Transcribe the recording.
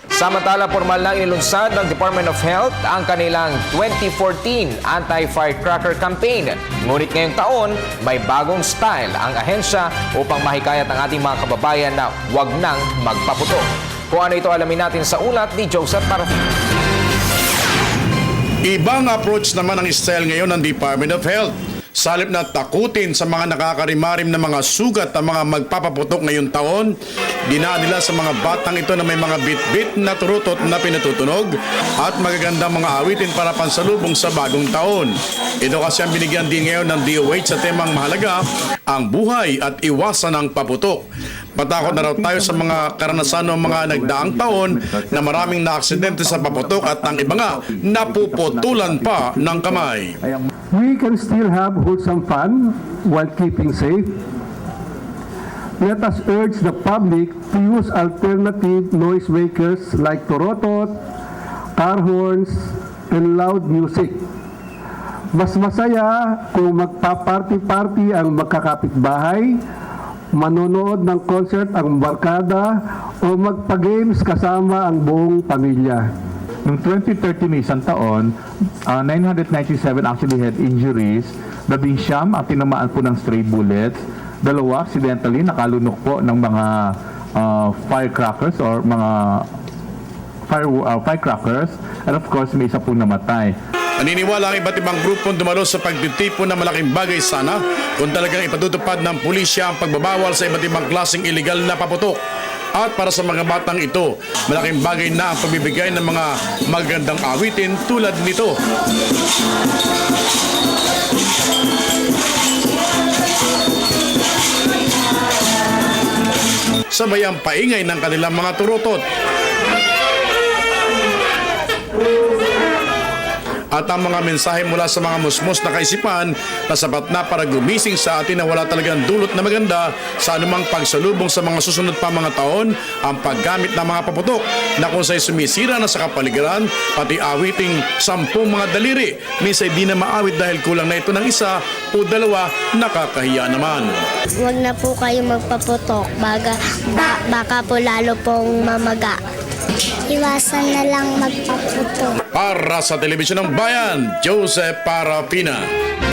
Samantala, formal na inilunsad ng Department of Health ang kanilang 2014 Anti-Firecracker Campaign. Ngunit ngayong taon, may bagong style ang ahensya upang mahikayat ang ating mga kababayan na huwag nang magpaputok. Kung ano ito, alamin natin sa ulat ni Joseph Parafina. Ibang approach naman ang style ngayon ng Department of Health. Sa halip na takutin sa mga nakakarimarim na mga sugat at mga magpapaputok ngayong taon, dinaan nila sa mga batang ito na may mga bit-bit na turutot na pinatutunog at magagandang mga awitin para pansalubong sa bagong taon. Ito kasi ang binigyan din ngayon ng DOH sa temang mahalaga, ang buhay at iwasan ng paputok. Patakot na raw tayo sa mga karanasan ng mga nagdaang taon na maraming naaksidente sa paputok at ang iba nga napuputulan pa ng kamay. We can still have wholesome fun while keeping safe. Let us urge the public to use alternative noise makers like torotot, car horns, and loud music. Mas masaya kung magpa-party-party ang magkakapitbahay, manonood ng concert ang barkada, o magpa-games kasama ang buong pamilya. Noong 2013 na isang taon, 997 actually had injuries. 11 ang tinamaan po ng stray bullets. 2 accidentally nakalunok po ng mga firecrackers or mga firecrackers. And of course, may isa pong namatay. Naniniwala ang iba't ibang grupong dumalo sa pagtitipon na malaking bagay sana kung talagang ipatutupad ng pulisya ang pagbabawal sa iba't ibang klaseng illegal na paputok. At para sa mga batang ito, malaking bagay na ang pagbibigay ng mga magandang awitin tulad nito. Sabay ang paingay ng kanilang mga turutot. At ang mga mensahe mula sa mga musmos na kaisipan na sapat na para gumising sa atin na wala talagang dulot na maganda sa anumang pagsalubong sa mga susunod pa mga taon ang paggamit ng mga paputok na kung sa'y sumisira na sa kapaligiran, pati awiting 10 mga daliri. Minsan di na maawit dahil kulang na ito ng isa o 2, nakakahiya naman. Huwag na po kayo magpaputok, baka po lalo pong mamaga. Iwasan na lang magpaputok. Para sa Telebisyon ng Bayan, Joseph Parafina.